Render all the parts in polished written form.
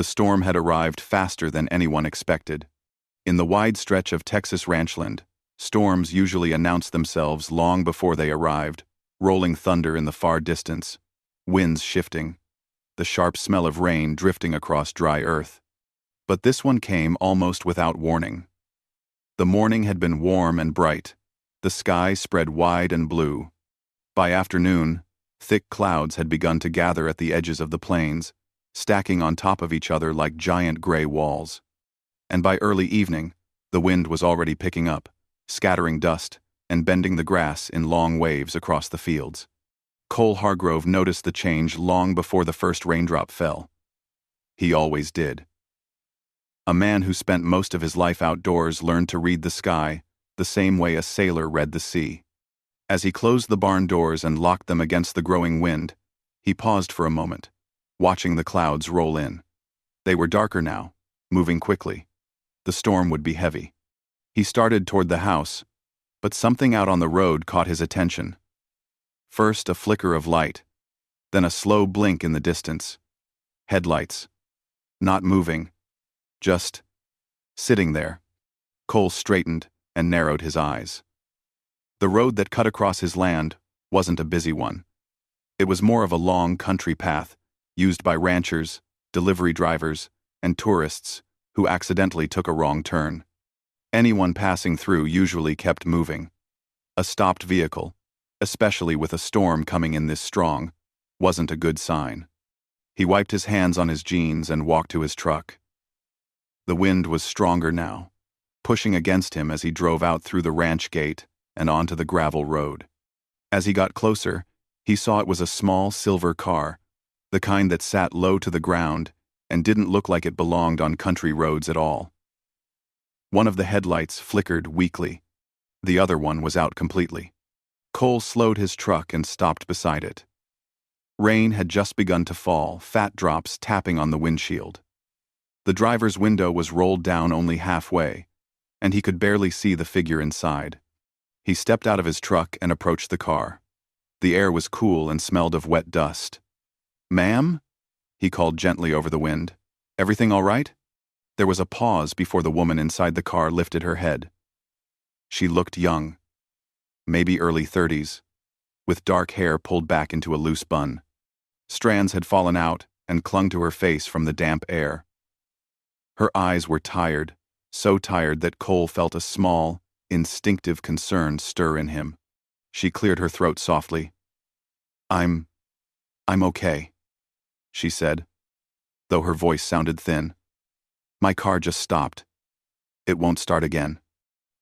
The storm had arrived faster than anyone expected. In the wide stretch of Texas ranchland, storms usually announced themselves long before they arrived, rolling thunder in the far distance, winds shifting, the sharp smell of rain drifting across dry earth. But this one came almost without warning. The morning had been warm and bright, the sky spread wide and blue. By afternoon, thick clouds had begun to gather at the edges of the plains, stacking on top of each other like giant gray walls. And by early evening, the wind was already picking up, scattering dust and bending the grass in long waves across the fields. Cole Hargrove noticed the change long before the first raindrop fell. He always did. A man who spent most of his life outdoors learned to read the sky the same way a sailor read the sea. As he closed the barn doors and locked them against the growing wind, he paused for a moment, watching the clouds roll in. They were darker now, moving quickly. The storm would be heavy. He started toward the house, but something out on the road caught his attention. First a flicker of light, then a slow blink in the distance. Headlights. Not moving. Just sitting there. Cole straightened and narrowed his eyes. The road that cut across his land wasn't a busy one. It was more of a long country path, used by ranchers, delivery drivers, and tourists who accidentally took a wrong turn. Anyone passing through usually kept moving. A stopped vehicle, especially with a storm coming in this strong, wasn't a good sign. He wiped his hands on his jeans and walked to his truck. The wind was stronger now, pushing against him as he drove out through the ranch gate and onto the gravel road. As he got closer, he saw it was a small silver car, the kind that sat low to the ground and didn't look like it belonged on country roads at all. One of the headlights flickered weakly. The other one was out completely. Cole slowed his truck and stopped beside it. Rain had just begun to fall, fat drops tapping on the windshield. The driver's window was rolled down only halfway, and he could barely see the figure inside. He stepped out of his truck and approached the car. The air was cool and smelled of wet dust. "Ma'am?" he called gently over the wind. "Everything all right?" There was a pause before the woman inside the car lifted her head. She looked young, maybe early 30s, with dark hair pulled back into a loose bun. Strands had fallen out and clung to her face from the damp air. Her eyes were tired, so tired that Cole felt a small, instinctive concern stir in him. She cleared her throat softly. I'm okay," she said, though her voice sounded thin. "My car just stopped. It won't start again."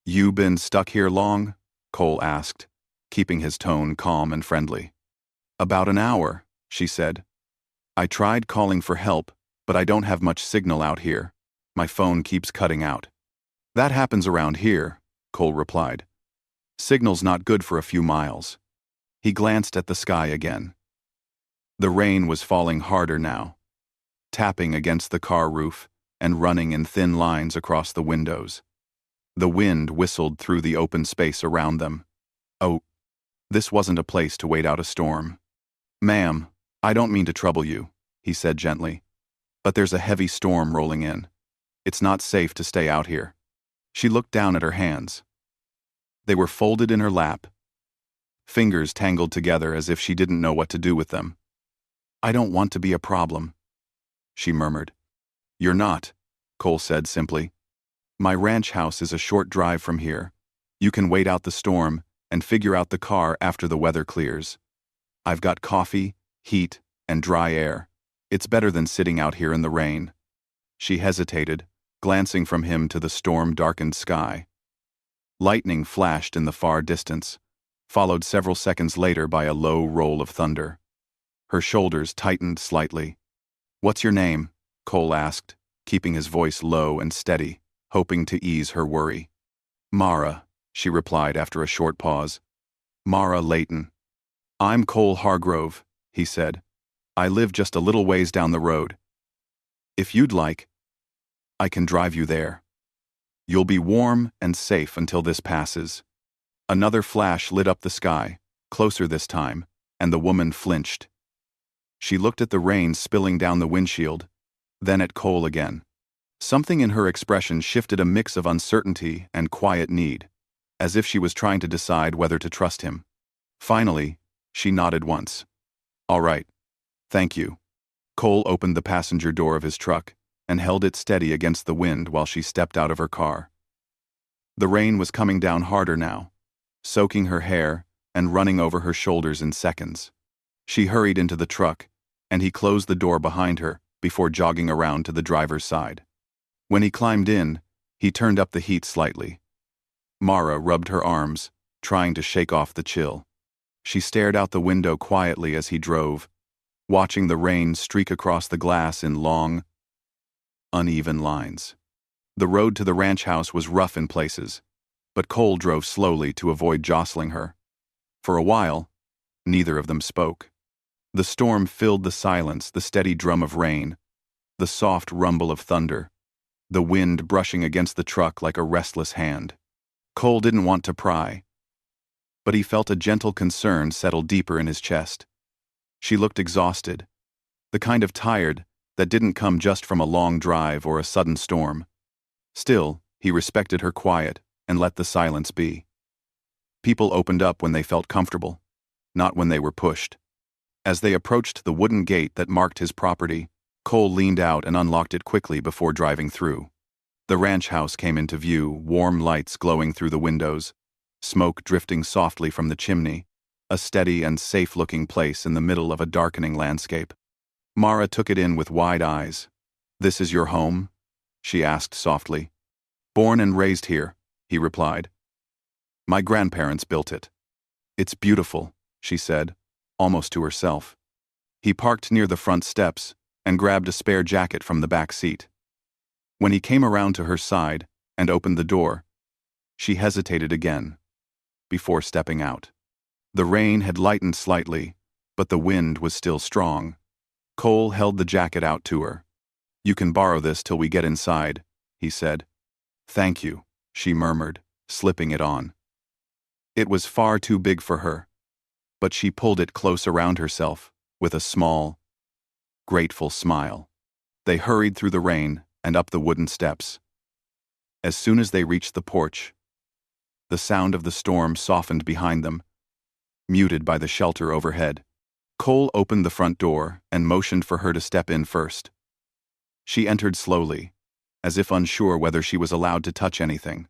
"You been stuck here long?" Cole asked, keeping his tone calm and friendly. "About an hour," she said. "I tried calling for help, but I don't have much signal out here. My phone keeps cutting out." "That happens around here," Cole replied. "Signal's not good for a few miles." He glanced at the sky again. The rain was falling harder now, tapping against the car roof and running in thin lines across the windows. The wind whistled through the open space around them. Oh, this wasn't a place to wait out a storm. "Ma'am, I don't mean to trouble you," he said gently, "but there's a heavy storm rolling in. It's not safe to stay out here." She looked down at her hands. They were folded in her lap, fingers tangled together as if she didn't know what to do with them. "I don't want to be a problem," she murmured. "You're not," Cole said simply. "My ranch house is a short drive from here. You can wait out the storm and figure out the car after the weather clears. I've got coffee, heat, and dry air. It's better than sitting out here in the rain." She hesitated, glancing from him to the storm-darkened sky. Lightning flashed in the far distance, followed several seconds later by a low roll of thunder. Her shoulders tightened slightly. "What's your name?" Cole asked, keeping his voice low and steady, hoping to ease her worry. "Mara," she replied after a short pause. "Mara Layton." "I'm Cole Hargrove," he said. "I live just a little ways down the road. If you'd like, I can drive you there. You'll be warm and safe until this passes." Another flash lit up the sky, closer this time, and the woman flinched. She looked at the rain spilling down the windshield, then at Cole again. Something in her expression shifted, a mix of uncertainty and quiet need, as if she was trying to decide whether to trust him. Finally, she nodded once. "All right. Thank you." Cole opened the passenger door of his truck and held it steady against the wind while she stepped out of her car. The rain was coming down harder now, soaking her hair and running over her shoulders in seconds. She hurried into the truck, and he closed the door behind her before jogging around to the driver's side. When he climbed in, he turned up the heat slightly. Mara rubbed her arms, trying to shake off the chill. She stared out the window quietly as he drove, watching the rain streak across the glass in long, uneven lines. The road to the ranch house was rough in places, but Cole drove slowly to avoid jostling her. For a while, neither of them spoke. The storm filled the silence, the steady drum of rain, the soft rumble of thunder, the wind brushing against the truck like a restless hand. Cole didn't want to pry, but he felt a gentle concern settle deeper in his chest. She looked exhausted, the kind of tired that didn't come just from a long drive or a sudden storm. Still, he respected her quiet and let the silence be. People opened up when they felt comfortable, not when they were pushed. As they approached the wooden gate that marked his property, Cole leaned out and unlocked it quickly before driving through. The ranch house came into view, warm lights glowing through the windows, smoke drifting softly from the chimney, a steady and safe-looking place in the middle of a darkening landscape. Mara took it in with wide eyes. "This is your home?" she asked softly. "Born and raised here," he replied. "My grandparents built it." "It's beautiful," she said, almost to herself. He parked near the front steps and grabbed a spare jacket from the back seat. When he came around to her side and opened the door, she hesitated again before stepping out. The rain had lightened slightly, but the wind was still strong. Cole held the jacket out to her. "You can borrow this till we get inside," he said. "Thank you," she murmured, slipping it on. It was far too big for her, but she pulled it close around herself with a small, grateful smile. They hurried through the rain and up the wooden steps. As soon as they reached the porch, the sound of the storm softened behind them, muted by the shelter overhead. Cole opened the front door and motioned for her to step in first. She entered slowly, as if unsure whether she was allowed to touch anything.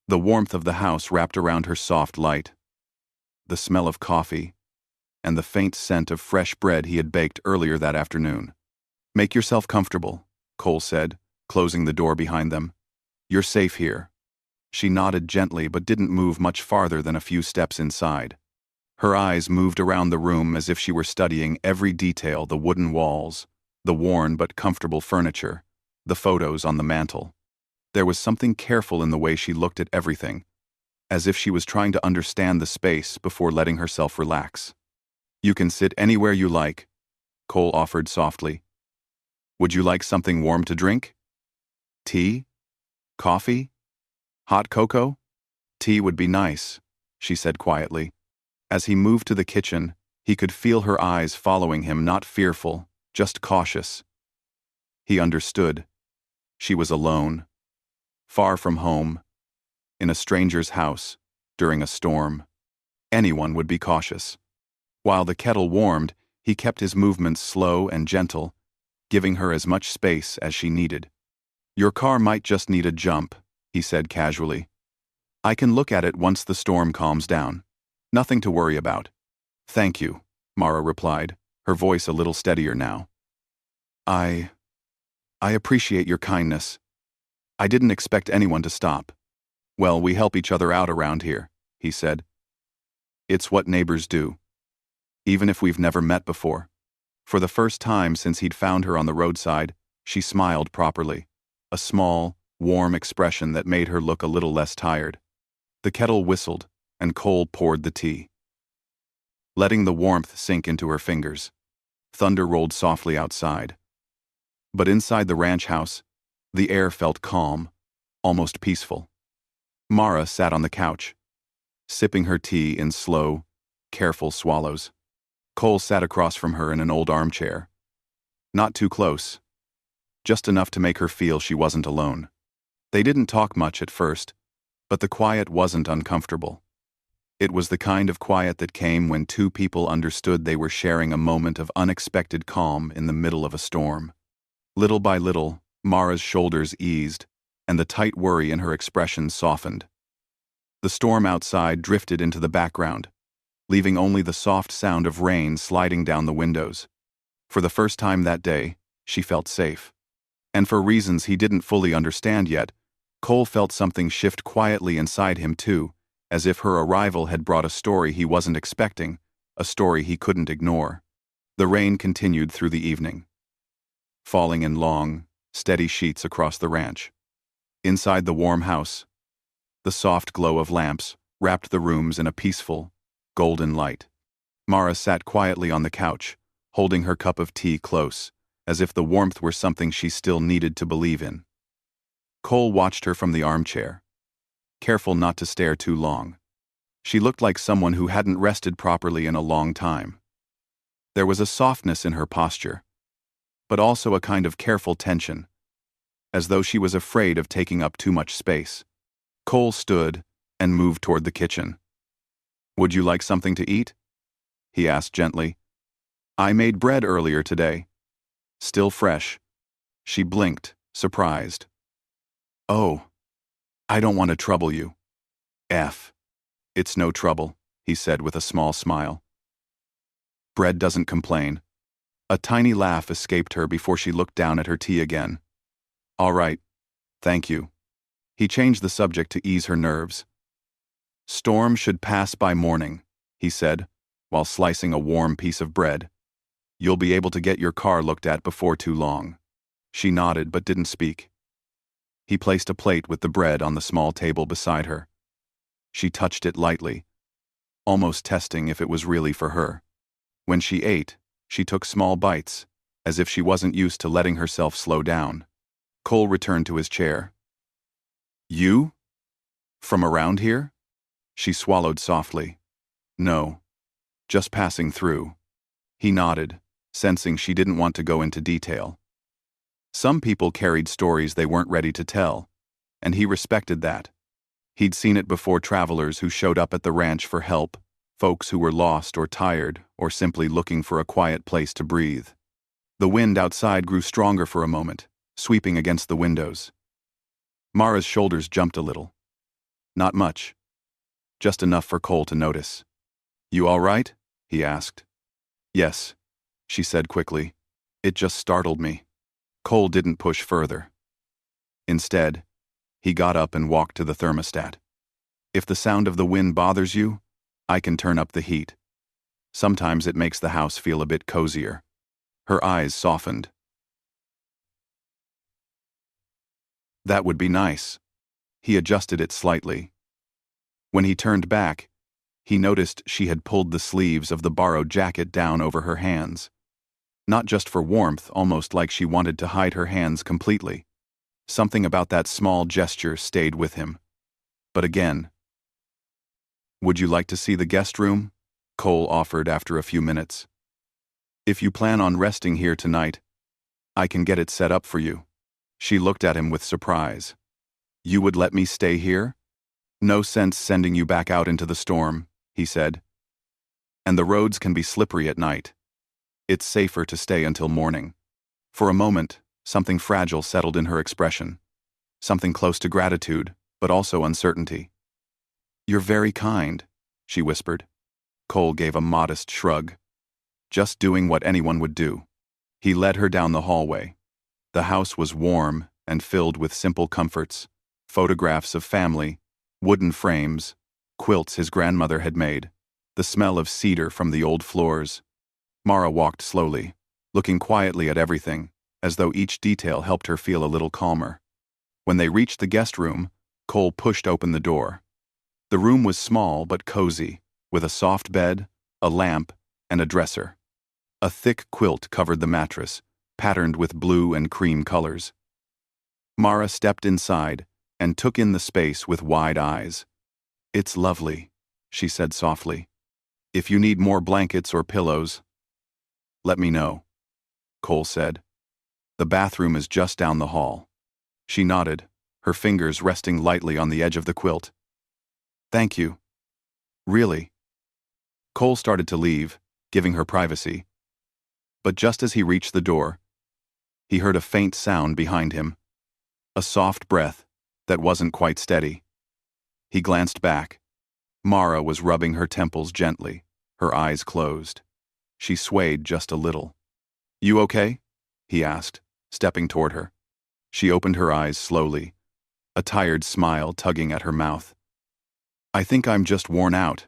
The warmth of the house wrapped around her soft light, the smell of coffee, and the faint scent of fresh bread he had baked earlier that afternoon. "Make yourself comfortable," Cole said, closing the door behind them. "You're safe here." She nodded gently but didn't move much farther than a few steps inside. Her eyes moved around the room as if she were studying every detail: the wooden walls, the worn but comfortable furniture, the photos on the mantel. There was something careful in the way she looked at everything, as if she was trying to understand the space before letting herself relax. "You can sit anywhere you like," Cole offered softly. "Would you like something warm to drink? Tea? Coffee? Hot cocoa?" "Tea would be nice," she said quietly. As he moved to the kitchen, he could feel her eyes following him, not fearful, just cautious. He understood. She was alone, far from home, in a stranger's house, during a storm. Anyone would be cautious. While the kettle warmed, he kept his movements slow and gentle, giving her as much space as she needed. "Your car might just need a jump," he said casually. "I can look at it once the storm calms down. Nothing to worry about." "Thank you," Mara replied, her voice a little steadier now. I appreciate your kindness. I didn't expect anyone to stop." "Well, we help each other out around here," he said. "It's what neighbors do, even if we've never met before." For the first time since he'd found her on the roadside, she smiled properly, a small, warm expression that made her look a little less tired. The kettle whistled, and Cole poured the tea, letting the warmth sink into her fingers. Thunder rolled softly outside. But inside the ranch house, the air felt calm, almost peaceful. Mara sat on the couch, sipping her tea in slow, careful swallows. Cole sat across from her in an old armchair. Not too close, just enough to make her feel she wasn't alone. They didn't talk much at first, but the quiet wasn't uncomfortable. It was the kind of quiet that came when two people understood they were sharing a moment of unexpected calm in the middle of a storm. Little by little, Mara's shoulders eased, and the tight worry in her expression softened. The storm outside drifted into the background, leaving only the soft sound of rain sliding down the windows. For the first time that day, she felt safe. And for reasons he didn't fully understand yet, Cole felt something shift quietly inside him too, as if her arrival had brought a story he wasn't expecting, a story he couldn't ignore. The rain continued through the evening, falling in long, steady sheets across the ranch. Inside the warm house, the soft glow of lamps wrapped the rooms in a peaceful, golden light. Mara sat quietly on the couch, holding her cup of tea close, as if the warmth were something she still needed to believe in. Cole watched her from the armchair, careful not to stare too long. She looked like someone who hadn't rested properly in a long time. There was a softness in her posture, but also a kind of careful tension, as though she was afraid of taking up too much space. Cole stood and moved toward the kitchen. "Would you like something to eat?" he asked gently. "I made bread earlier today. Still fresh." She blinked, surprised. "Oh, I don't want to trouble you." "It's no trouble," he said with a small smile. Bread doesn't complain. A tiny laugh escaped her before she looked down at her tea again. "All right, thank you." He changed the subject to ease her nerves. "Storm should pass by morning," he said, while slicing a warm piece of bread. "You'll be able to get your car looked at before too long." She nodded but didn't speak. He placed a plate with the bread on the small table beside her. She touched it lightly, almost testing if it was really for her. When she ate, she took small bites, as if she wasn't used to letting herself slow down. Cole returned to his chair. "You? From around here?" She swallowed softly. "No, just passing through." He nodded, sensing she didn't want to go into detail. Some people carried stories they weren't ready to tell, and he respected that. He'd seen it before: travelers who showed up at the ranch for help, folks who were lost or tired or simply looking for a quiet place to breathe. The wind outside grew stronger for a moment, sweeping against the windows. Mara's shoulders jumped a little. Not much. Just enough for Cole to notice. "You all right?" he asked. "Yes," she said quickly. "It just startled me." Cole didn't push further. Instead, he got up and walked to the thermostat. "If the sound of the wind bothers you, I can turn up the heat. Sometimes it makes the house feel a bit cozier." Her eyes softened. "That would be nice." He adjusted it slightly. When he turned back, he noticed she had pulled the sleeves of the borrowed jacket down over her hands. Not just for warmth, almost like she wanted to hide her hands completely. Something about that small gesture stayed with him. But again, "Would you like to see the guest room?" Cole offered after a few minutes. "If you plan on resting here tonight, I can get it set up for you." She looked at him with surprise. "You would let me stay here?" "No sense sending you back out into the storm," he said. "And the roads can be slippery at night. It's safer to stay until morning." For a moment, something fragile settled in her expression. Something close to gratitude, but also uncertainty. "You're very kind," she whispered. Cole gave a modest shrug. Just doing what anyone would do. He led her down the hallway. The house was warm and filled with simple comforts: photographs of family, wooden frames, quilts his grandmother had made, the smell of cedar from the old floors. Mara walked slowly, looking quietly at everything, as though each detail helped her feel a little calmer. When they reached the guest room, Cole pushed open the door. The room was small but cozy, with a soft bed, a lamp, and a dresser. A thick quilt covered the mattress, patterned with blue and cream colors. Mara stepped inside and took in the space with wide eyes. "It's lovely," she said softly. "If you need more blankets or pillows, let me know," Cole said. The bathroom is just down the hall. She nodded, her fingers resting lightly on the edge of the quilt. Thank you. Really? Cole started to leave, giving her privacy. But just as he reached the door, he heard a faint sound behind him. A soft breath that wasn't quite steady. He glanced back. Mara was rubbing her temples gently, her eyes closed. She swayed just a little. You okay? He asked, stepping toward her. She opened her eyes slowly, a tired smile tugging at her mouth. I think I'm just worn out.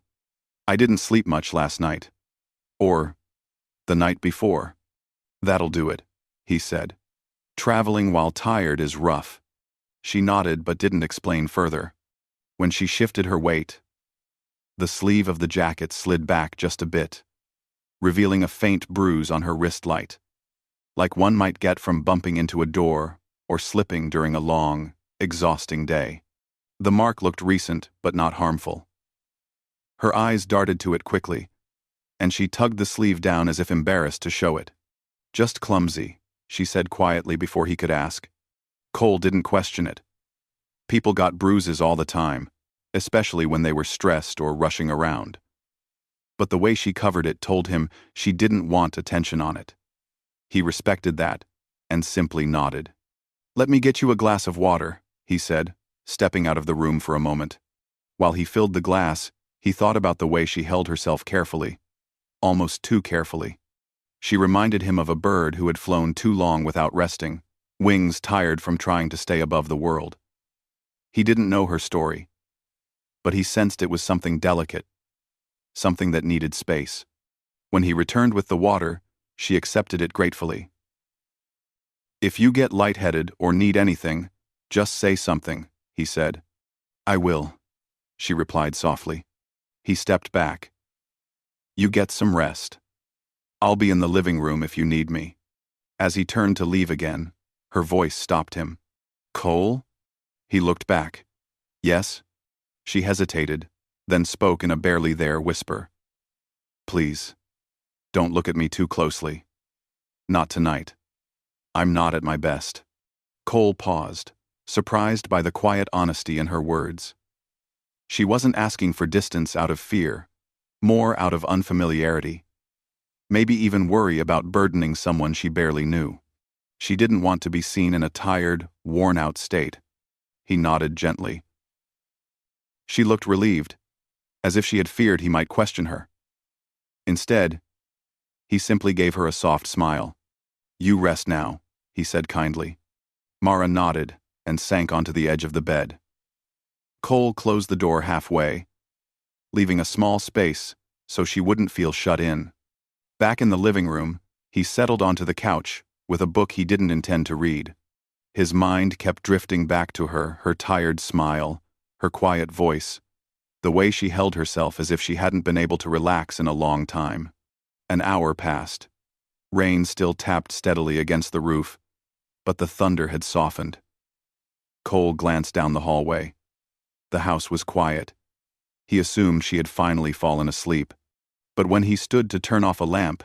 I didn't sleep much last night. Or the night before. That'll do it, he said. Traveling while tired is rough. She nodded but didn't explain further. When she shifted her weight, the sleeve of the jacket slid back just a bit, revealing a faint bruise on her wrist light, like one might get from bumping into a door or slipping during a long, exhausting day. The mark looked recent but not harmful. Her eyes darted to it quickly, and she tugged the sleeve down as if embarrassed to show it. Just clumsy, she said quietly before he could ask. Cole didn't question it. People got bruises all the time, especially when they were stressed or rushing around. But the way she covered it told him she didn't want attention on it. He respected that, and simply nodded. Let me get you a glass of water, he said, stepping out of the room for a moment. While he filled the glass, he thought about the way she held herself carefully, almost too carefully. She reminded him of a bird who had flown too long without resting, wings tired from trying to stay above the world. He didn't know her story, but he sensed it was something delicate, something that needed space. When he returned with the water, she accepted it gratefully. If you get lightheaded or need anything, just say something, he said. I will, she replied softly. He stepped back. You get some rest. I'll be in the living room if you need me. As he turned to leave again, her voice stopped him. Cole? He looked back. Yes? She hesitated, then spoke in a barely there whisper. Please, don't look at me too closely. Not tonight. I'm not at my best. Cole paused, surprised by the quiet honesty in her words. She wasn't asking for distance out of fear, more out of unfamiliarity. Maybe even worry about burdening someone she barely knew. She didn't want to be seen in a tired, worn-out state. He nodded gently. She looked relieved, as if she had feared he might question her. Instead, he simply gave her a soft smile. You rest now, he said kindly. Mara nodded and sank onto the edge of the bed. Cole closed the door halfway, leaving a small space so she wouldn't feel shut in. Back in the living room, he settled onto the couch with a book he didn't intend to read. His mind kept drifting back to her tired smile, her quiet voice, the way she held herself as if she hadn't been able to relax in a long time. An hour passed. Rain still tapped steadily against the roof, but the thunder had softened. Cole glanced down the hallway. The house was quiet. He assumed she had finally fallen asleep, but when he stood to turn off a lamp,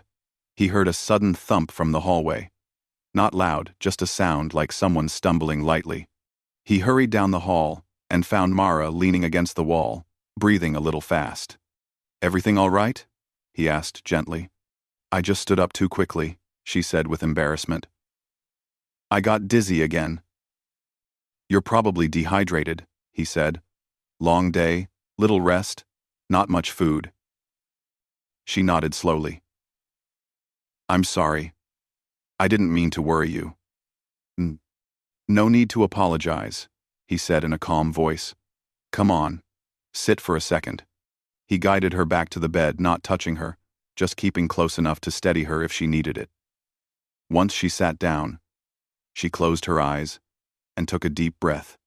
he heard a sudden thump from the hallway. Not loud, just a sound like someone stumbling lightly. He hurried down the hall and found Mara leaning against the wall, breathing a little fast. Everything all right? He asked gently. I just stood up too quickly, she said with embarrassment. I got dizzy again. You're probably dehydrated, he said. Long day, little rest, not much food. She nodded slowly. I'm sorry. I didn't mean to worry you. No need to apologize, he said in a calm voice. Come on, sit for a second. He guided her back to the bed, not touching her, just keeping close enough to steady her if she needed it. Once she sat down, she closed her eyes and took a deep breath.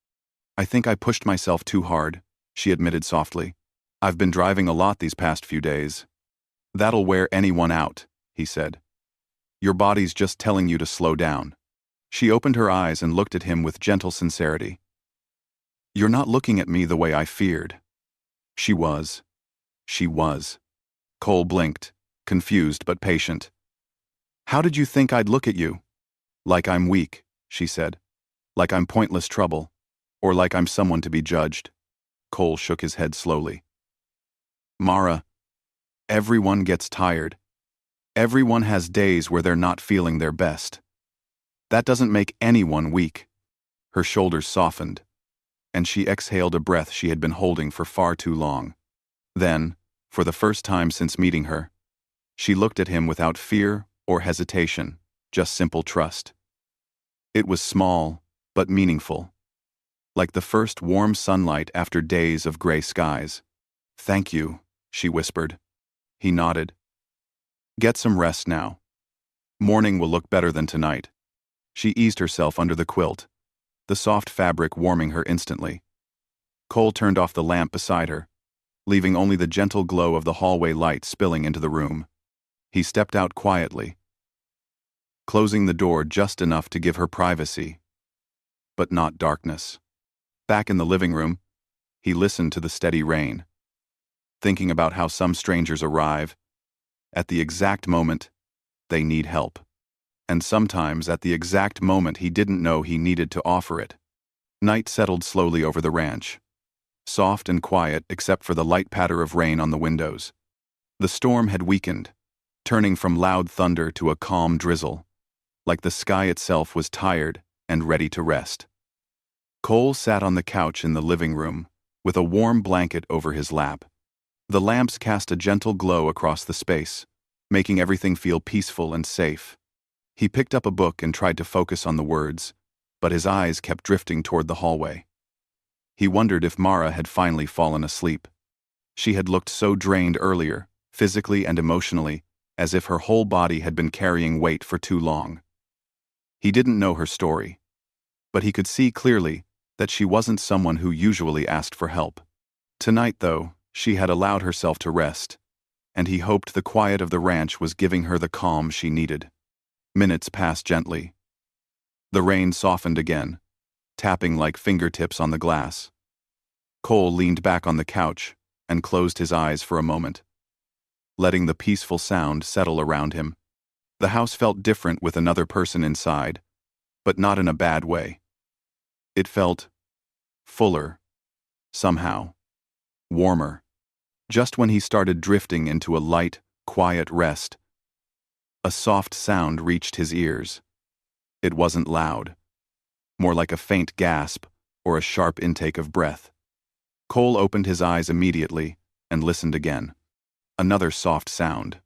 I think I pushed myself too hard, she admitted softly. I've been driving a lot these past few days. That'll wear anyone out, he said. Your body's just telling you to slow down. She opened her eyes and looked at him with gentle sincerity. You're not looking at me the way I feared. She was. She was. Cole blinked, confused but patient. How did you think I'd look at you? Like I'm weak, she said. Like I'm pointless trouble. Or like I'm someone to be judged. Cole shook his head slowly. Mara, everyone gets tired. Everyone has days where they're not feeling their best. That doesn't make anyone weak. Her shoulders softened, and she exhaled a breath she had been holding for far too long. Then, for the first time since meeting her, she looked at him without fear or hesitation, just simple trust. It was small, but meaningful. Like the first warm sunlight after days of gray skies. Thank you, she whispered. He nodded. Get some rest now. Morning will look better than tonight. She eased herself under the quilt, the soft fabric warming her instantly. Cole turned off the lamp beside her, leaving only the gentle glow of the hallway light spilling into the room. He stepped out quietly, closing the door just enough to give her privacy, but not darkness. Back in the living room, he listened to the steady rain, thinking about how some strangers arrive at the exact moment they need help. And sometimes at the exact moment he didn't know he needed to offer it. Night settled slowly over the ranch, soft and quiet except for the light patter of rain on the windows. The storm had weakened, turning from loud thunder to a calm drizzle, like the sky itself was tired and ready to rest. Cole sat on the couch in the living room, with a warm blanket over his lap. The lamps cast a gentle glow across the space, making everything feel peaceful and safe. He picked up a book and tried to focus on the words, but his eyes kept drifting toward the hallway. He wondered if Mara had finally fallen asleep. She had looked so drained earlier, physically and emotionally, as if her whole body had been carrying weight for too long. He didn't know her story, but he could see clearly that she wasn't someone who usually asked for help. Tonight, though, she had allowed herself to rest, and he hoped the quiet of the ranch was giving her the calm she needed. Minutes passed gently. The rain softened again, tapping like fingertips on the glass. Cole leaned back on the couch and closed his eyes for a moment, letting the peaceful sound settle around him. The house felt different with another person inside, but not in a bad way. It felt fuller, somehow, warmer. Just when he started drifting into a light, quiet rest, a soft sound reached his ears. It wasn't loud, more like a faint gasp or a sharp intake of breath. Cole opened his eyes immediately and listened again. Another soft sound.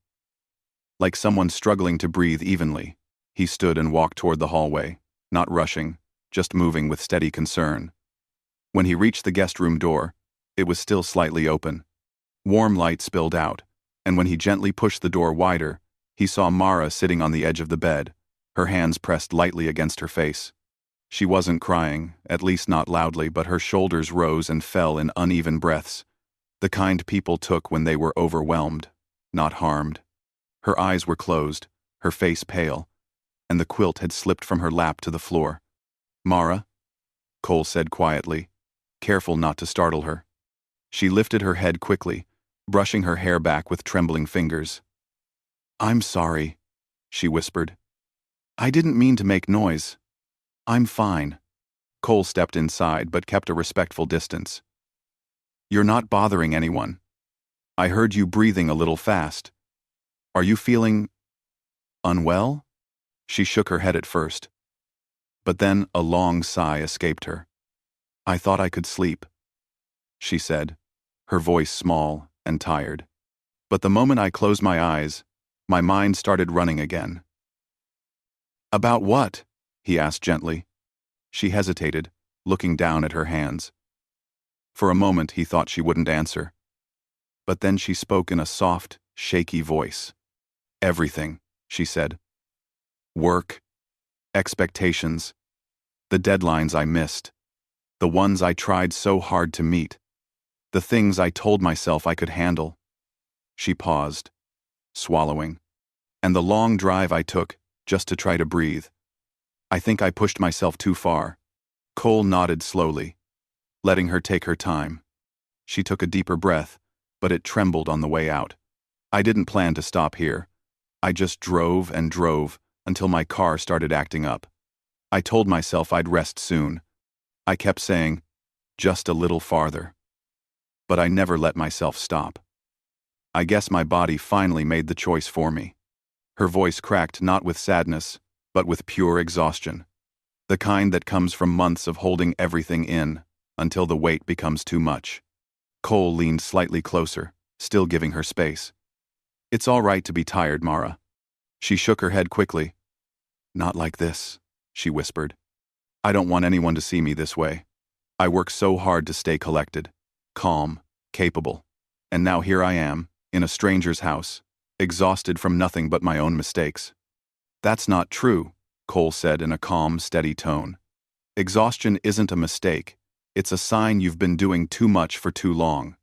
Like someone struggling to breathe evenly, he stood and walked toward the hallway, not rushing, just moving with steady concern. When he reached the guest room door, it was still slightly open. Warm light spilled out, and when he gently pushed the door wider, he saw Mara sitting on the edge of the bed, her hands pressed lightly against her face. She wasn't crying, at least not loudly, but her shoulders rose and fell in uneven breaths, the kind people took when they were overwhelmed, not harmed. Her eyes were closed, her face pale, and the quilt had slipped from her lap to the floor. Mara? Cole said quietly, careful not to startle her. She lifted her head quickly, brushing her hair back with trembling fingers. I'm sorry, she whispered. I didn't mean to make noise. I'm fine. Cole stepped inside but kept a respectful distance. You're not bothering anyone. I heard you breathing a little fast. Are you feeling unwell? She shook her head at first, but then a long sigh escaped her. I thought I could sleep, she said, her voice small and tired. But the moment I closed my eyes, my mind started running again. About what? He asked gently. She hesitated, looking down at her hands. For a moment he thought she wouldn't answer. But then she spoke in a soft, shaky voice. Everything, she said. Work, expectations, the deadlines I missed, the ones I tried so hard to meet, the things I told myself I could handle. She paused, swallowing. And the long drive I took just to try to breathe. I think I pushed myself too far. Cole nodded slowly, letting her take her time. She took a deeper breath, but it trembled on the way out. I didn't plan to stop here. I just drove and drove until my car started acting up. I told myself I'd rest soon. I kept saying, just a little farther. But I never let myself stop. I guess my body finally made the choice for me. Her voice cracked not with sadness, but with pure exhaustion. The kind that comes from months of holding everything in, until the weight becomes too much. Cole leaned slightly closer, still giving her space. It's all right to be tired, Mara. She shook her head quickly. Not like this, she whispered. I don't want anyone to see me this way. I work so hard to stay collected, calm, capable. And now here I am, in a stranger's house, exhausted from nothing but my own mistakes. That's not true, Cole said in a calm, steady tone. Exhaustion isn't a mistake. It's a sign you've been doing too much for too long.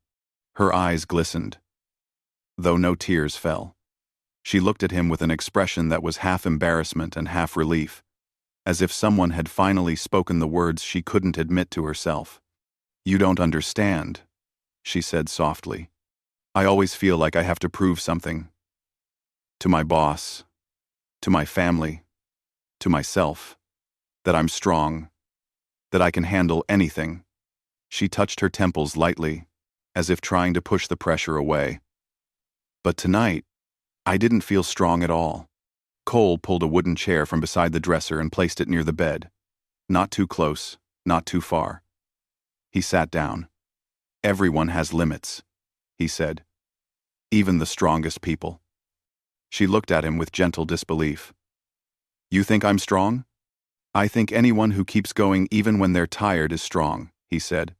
Her eyes glistened, though no tears fell. She looked at him with an expression that was half embarrassment and half relief, as if someone had finally spoken the words she couldn't admit to herself. You don't understand, she said softly. I always feel like I have to prove something. To my boss, to my family, to myself, that I'm strong, that I can handle anything. She touched her temples lightly, as if trying to push the pressure away. But tonight, I didn't feel strong at all. Cole pulled a wooden chair from beside the dresser and placed it near the bed. Not too close, not too far. He sat down. Everyone has limits, he said. Even the strongest people. She looked at him with gentle disbelief. You think I'm strong? I think anyone who keeps going even when they're tired is strong, he said.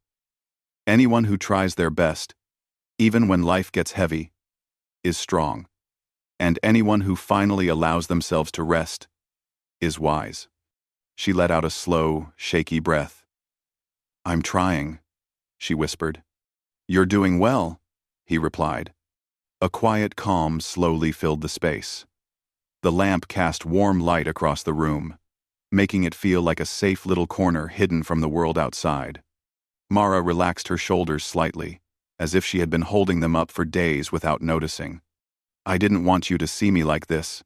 Anyone who tries their best, even when life gets heavy, is strong. And anyone who finally allows themselves to rest is wise. She let out a slow, shaky breath. I'm trying, she whispered. You're doing well, he replied. A quiet calm slowly filled the space. The lamp cast warm light across the room, making it feel like a safe little corner hidden from the world outside. Mara relaxed her shoulders slightly, as if she had been holding them up for days without noticing. I didn't want you to see me like this,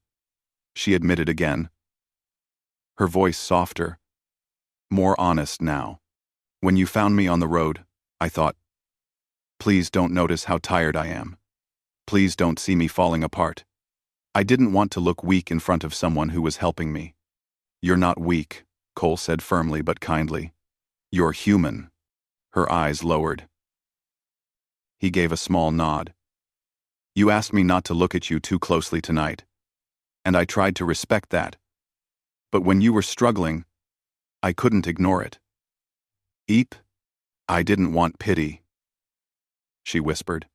she admitted again. Her voice softer, more honest now. When you found me on the road, I thought, please don't notice how tired I am. Please don't see me falling apart. I didn't want to look weak in front of someone who was helping me. You're not weak, Cole said firmly but kindly. You're human. Her eyes lowered. He gave a small nod. You asked me not to look at you too closely tonight, and I tried to respect that. But when you were struggling, I couldn't ignore it. Eep, I didn't want pity, she whispered.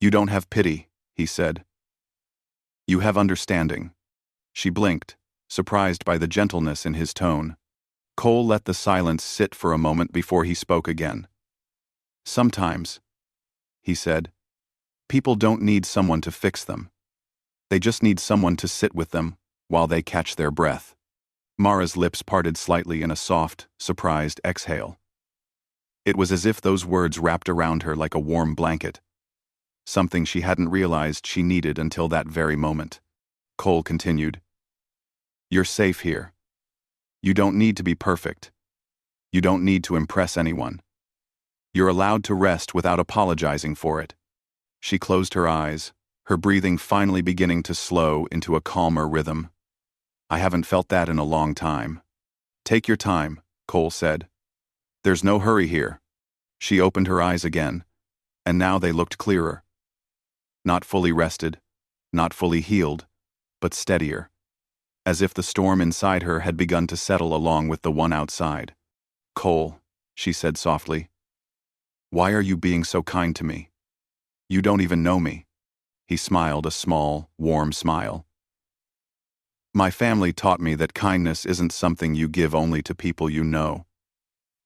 You don't have pity, he said. You have understanding. She blinked, surprised by the gentleness in his tone. Cole let the silence sit for a moment before he spoke again. Sometimes, he said, people don't need someone to fix them. They just need someone to sit with them while they catch their breath. Mara's lips parted slightly in a soft, surprised exhale. It was as if those words wrapped around her like a warm blanket, something she hadn't realized she needed until that very moment. Cole continued, You're safe here. You don't need to be perfect. You don't need to impress anyone. You're allowed to rest without apologizing for it. She closed her eyes, her breathing finally beginning to slow into a calmer rhythm. I haven't felt that in a long time. Take your time, Cole said. There's no hurry here. She opened her eyes again, and now they looked clearer. Not fully rested, not fully healed, but steadier, as if the storm inside her had begun to settle along with the one outside. Cole, she said softly, why are you being so kind to me? You don't even know me. He smiled a small, warm smile. My family taught me that kindness isn't something you give only to people you know.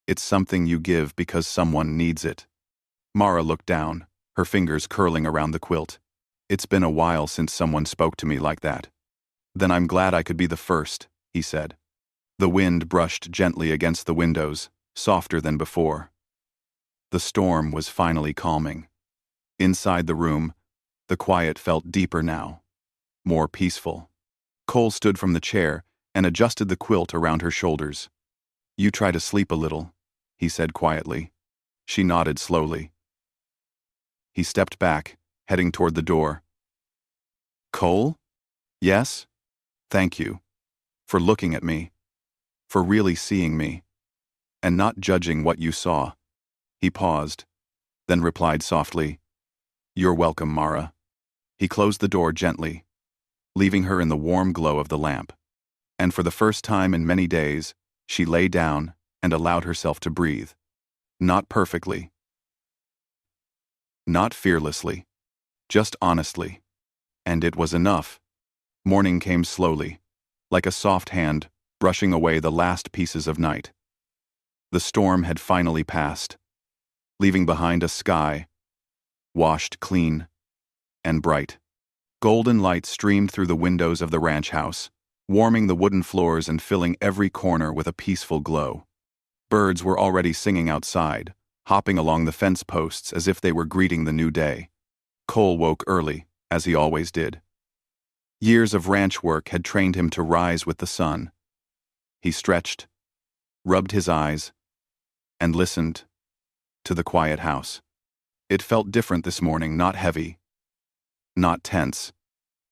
It's something you give because someone needs it. Mara looked down, her fingers curling around the quilt. It's been a while since someone spoke to me like that. Then I'm glad I could be the first, he said. The wind brushed gently against the windows, softer than before. The storm was finally calming. Inside the room, the quiet felt deeper now, more peaceful. Cole stood from the chair and adjusted the quilt around her shoulders. "You try to sleep a little," he said quietly. She nodded slowly. He stepped back, heading toward the door. "Cole? Yes? Thank you. For looking at me. For really seeing me. And not judging what you saw." He paused, then replied softly, "You're welcome, Mara." He closed the door gently, leaving her in the warm glow of the lamp. And for the first time in many days, she lay down and allowed herself to breathe. Not perfectly. Not fearlessly. Just honestly. And it was enough. Morning came slowly, like a soft hand brushing away the last pieces of night. The storm had finally passed, leaving behind a sky, washed clean and bright. Golden light streamed through the windows of the ranch house, warming the wooden floors and filling every corner with a peaceful glow. Birds were already singing outside, hopping along the fence posts as if they were greeting the new day. Cole woke early, as he always did. Years of ranch work had trained him to rise with the sun. He stretched, rubbed his eyes, and listened to the quiet house. It felt different this morning, not heavy, not tense,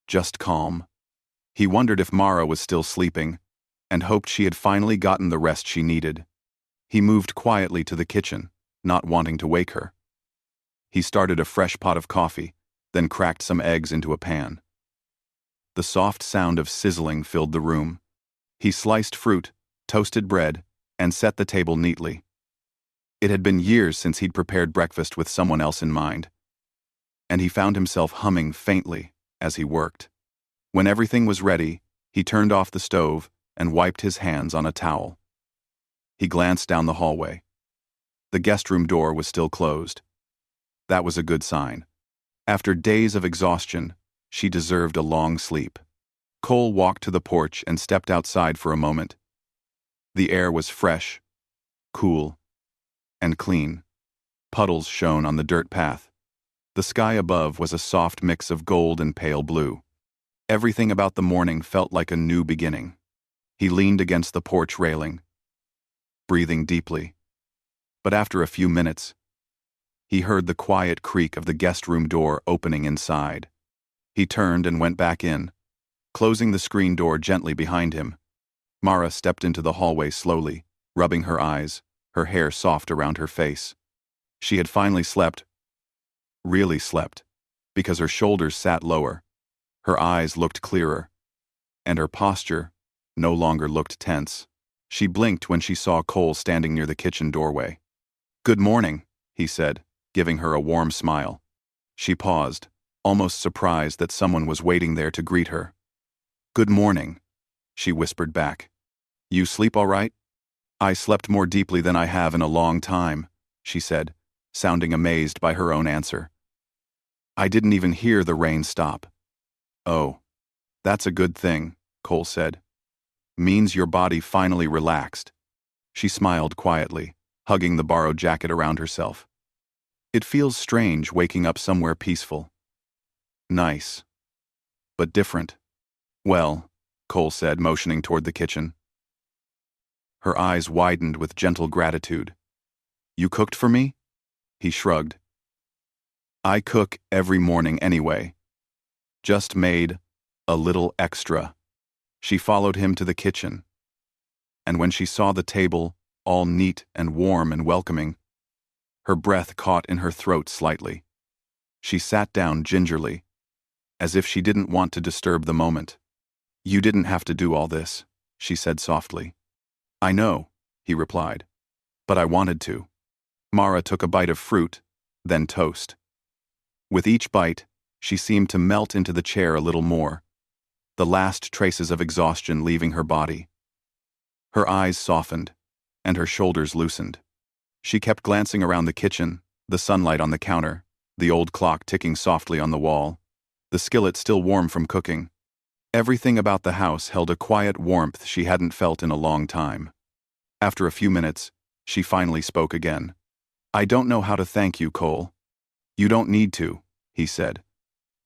just calm. He wondered if Mara was still sleeping, and hoped she had finally gotten the rest she needed. He moved quietly to the kitchen, not wanting to wake her. He started a fresh pot of coffee, then cracked some eggs into a pan. The soft sound of sizzling filled the room. He sliced fruit, toasted bread, and set the table neatly. It had been years since he'd prepared breakfast with someone else in mind, and he found himself humming faintly as he worked. When everything was ready, he turned off the stove and wiped his hands on a towel. He glanced down the hallway. The guest room door was still closed. That was a good sign. After days of exhaustion, she deserved a long sleep. Cole walked to the porch and stepped outside for a moment. The air was fresh, cool, and clean. Puddles shone on the dirt path. The sky above was a soft mix of gold and pale blue. Everything about the morning felt like a new beginning. He leaned against the porch railing, breathing deeply. But after a few minutes, he heard the quiet creak of the guest room door opening inside. He turned and went back in, closing the screen door gently behind him. Mara stepped into the hallway slowly, rubbing her eyes, her hair soft around her face. She had finally slept, really slept, because her shoulders sat lower, her eyes looked clearer, and her posture no longer looked tense. She blinked when she saw Cole standing near the kitchen doorway. "Good morning," he said, giving her a warm smile. She paused, almost surprised that someone was waiting there to greet her. "Good morning," she whispered back. "You sleep all right?" "I slept more deeply than I have in a long time," she said, sounding amazed by her own answer. "I didn't even hear the rain stop." "Oh, that's a good thing," Cole said. "Means your body finally relaxed." She smiled quietly, hugging the borrowed jacket around herself. "It feels strange waking up somewhere peaceful. Nice. But different." "Well," Cole said, motioning toward the kitchen. Her eyes widened with gentle gratitude. "You cooked for me?" He shrugged. "I cook every morning anyway. Just made a little extra." She followed him to the kitchen, and when she saw the table, all neat and warm and welcoming, her breath caught in her throat slightly. She sat down gingerly, as if she didn't want to disturb the moment. "You didn't have to do all this," she said softly. "I know," he replied, "but I wanted to." Mara took a bite of fruit, then toast. With each bite, she seemed to melt into the chair a little more, the last traces of exhaustion leaving her body. Her eyes softened, and her shoulders loosened. She kept glancing around the kitchen, the sunlight on the counter, the old clock ticking softly on the wall, the skillet still warm from cooking. Everything about the house held a quiet warmth she hadn't felt in a long time. After a few minutes, she finally spoke again. "I don't know how to thank you, Cole." "You don't need to," he said.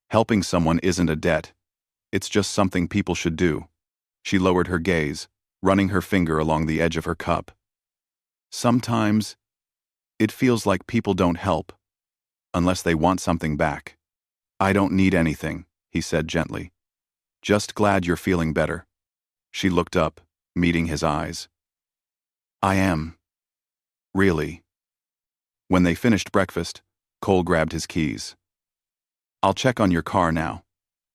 "Helping someone isn't a debt. It's just something people should do. She lowered her gaze, running her finger along the edge of her cup. Sometimes, it feels like people don't help, unless they want something back. I don't need anything, he said gently. Just glad you're feeling better. She looked up, meeting his eyes. I am. Really. When they finished breakfast, Cole grabbed his keys. I'll check on your car now,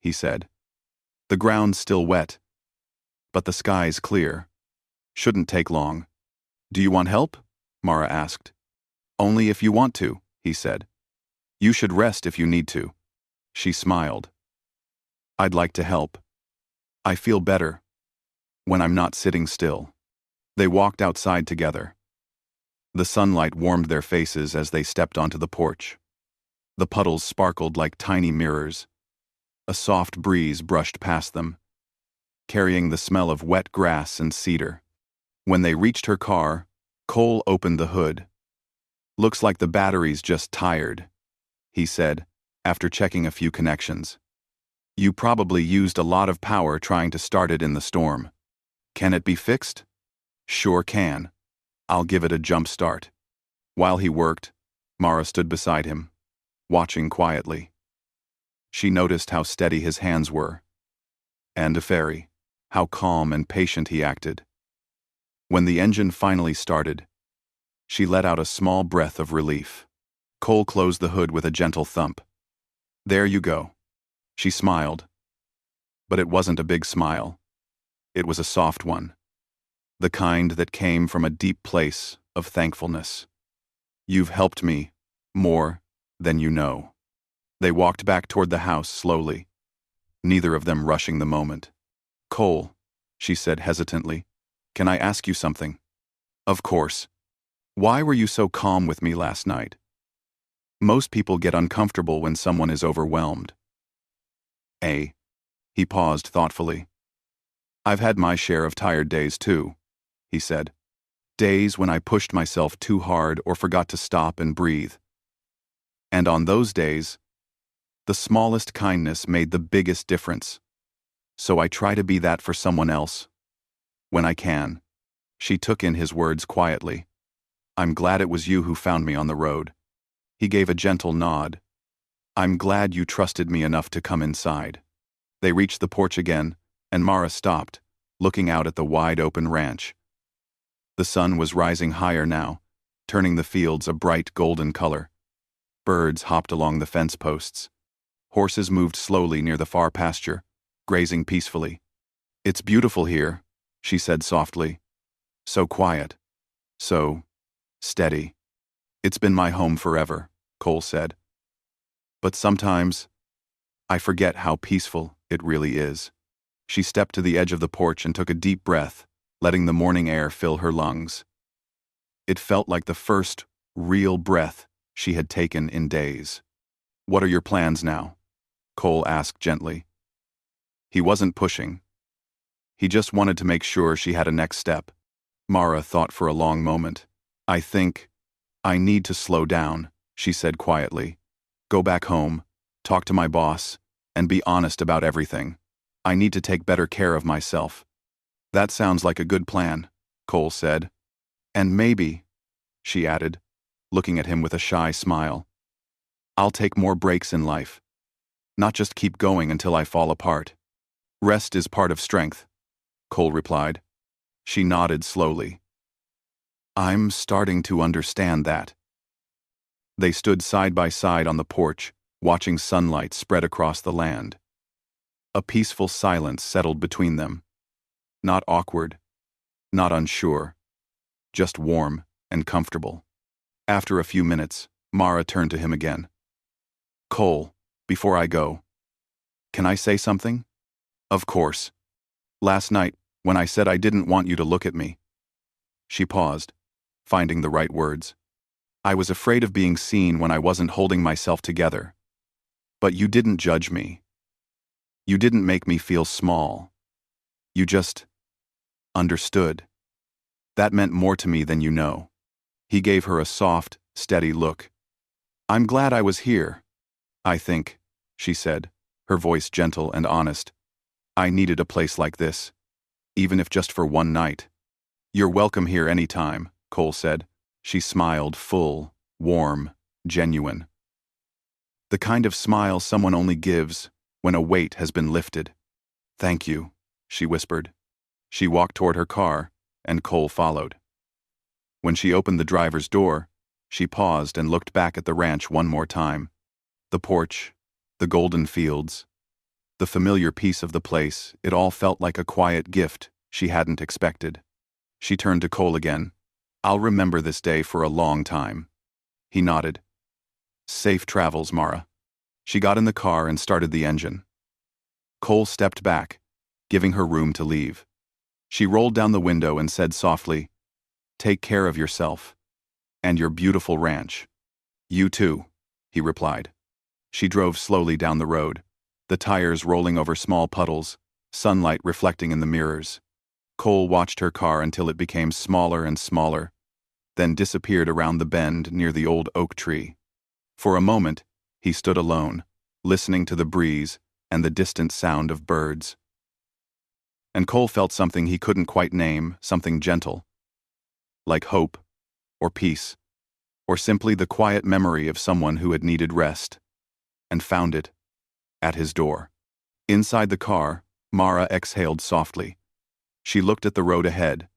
he said. The ground's still wet, but the sky's clear. Shouldn't take long. Do you want help? Mara asked. Only if you want to, he said. You should rest if you need to. She smiled. I'd like to help. I feel better when I'm not sitting still. They walked outside together. The sunlight warmed their faces as they stepped onto the porch. The puddles sparkled like tiny mirrors. A soft breeze brushed past them, carrying the smell of wet grass and cedar. When they reached her car, Cole opened the hood. Looks like the battery's just tired, he said, after checking a few connections. You probably used a lot of power trying to start it in the storm. Can it be fixed? Sure can. I'll give it a jump start. While he worked, Mara stood beside him, watching quietly. She noticed how steady his hands were, and a fairy, how calm and patient he acted. When the engine finally started, she let out a small breath of relief. Cole closed the hood with a gentle thump. There you go. She smiled. But it wasn't a big smile. It was a soft one. The kind that came from a deep place of thankfulness. You've helped me more than you know. They walked back toward the house slowly, neither of them rushing the moment. Cole, she said hesitantly, can I ask you something? Of course. Why were you so calm with me last night? Most people get uncomfortable when someone is overwhelmed. He paused thoughtfully. I've had my share of tired days too, he said. Days when I pushed myself too hard or forgot to stop and breathe. And on those days, the smallest kindness made the biggest difference. So I try to be that for someone else. When I can. She took in his words quietly. I'm glad it was you who found me on the road. He gave a gentle nod. I'm glad you trusted me enough to come inside. They reached the porch again, and Mara stopped, looking out at the wide-open ranch. The sun was rising higher now, turning the fields a bright golden color. Birds hopped along the fence posts. Horses moved slowly near the far pasture, grazing peacefully. It's beautiful here, she said softly. So quiet. So steady. It's been my home forever, Cole said. But sometimes, I forget how peaceful it really is. She stepped to the edge of the porch and took a deep breath, letting the morning air fill her lungs. It felt like the first real breath she had taken in days. What are your plans now? Cole asked gently. He wasn't pushing. He just wanted to make sure she had a next step. Mara thought for a long moment. I think I need to slow down, she said quietly. Go back home, talk to my boss, and be honest about everything. I need to take better care of myself. That sounds like a good plan, Cole said. And maybe, she added, looking at him with a shy smile, I'll take more breaks in life. Not just keep going until I fall apart. Rest is part of strength, Cole replied. She nodded slowly. I'm starting to understand that. They stood side by side on the porch, watching sunlight spread across the land. A peaceful silence settled between them. Not awkward, not unsure, just warm and comfortable. After a few minutes, Mara turned to him again. Cole, before I go, can I say something? Of course. Last night, when I said I didn't want you to look at me. She paused, finding the right words. I was afraid of being seen when I wasn't holding myself together. But you didn't judge me. You didn't make me feel small. You just understood. That meant more to me than you know. He gave her a soft, steady look. I'm glad I was here. I think, she said, her voice gentle and honest. I needed a place like this, even if just for one night. You're welcome here any time, Cole said. She smiled, full, warm, genuine. The kind of smile someone only gives when a weight has been lifted. Thank you, she whispered. She walked toward her car, and Cole followed. When she opened the driver's door, she paused and looked back at the ranch one more time. The porch, the golden fields, the familiar peace of the place, it all felt like a quiet gift she hadn't expected. She turned to Cole again. I'll remember this day for a long time. He nodded. Safe travels, Mara. She got in the car and started the engine. Cole stepped back, giving her room to leave. She rolled down the window and said softly, Take care of yourself. And your beautiful ranch. You too, he replied. She drove slowly down the road, the tires rolling over small puddles, sunlight reflecting in the mirrors. Cole watched her car until it became smaller and smaller, then disappeared around the bend near the old oak tree. For a moment, he stood alone, listening to the breeze and the distant sound of birds. And Cole felt something he couldn't quite name, something gentle. Like hope, or peace, or simply the quiet memory of someone who had needed rest, and found it at his door. Inside the car, Mara exhaled softly. She looked at the road ahead,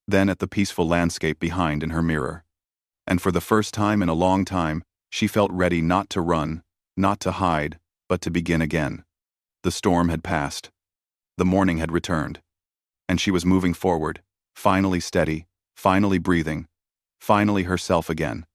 then at the peaceful landscape behind in her mirror. And for the first time in a long time, she felt ready not to run, not to hide, but to begin again. The storm had passed. The morning had returned. And she was moving forward, finally steady, finally breathing, finally herself again.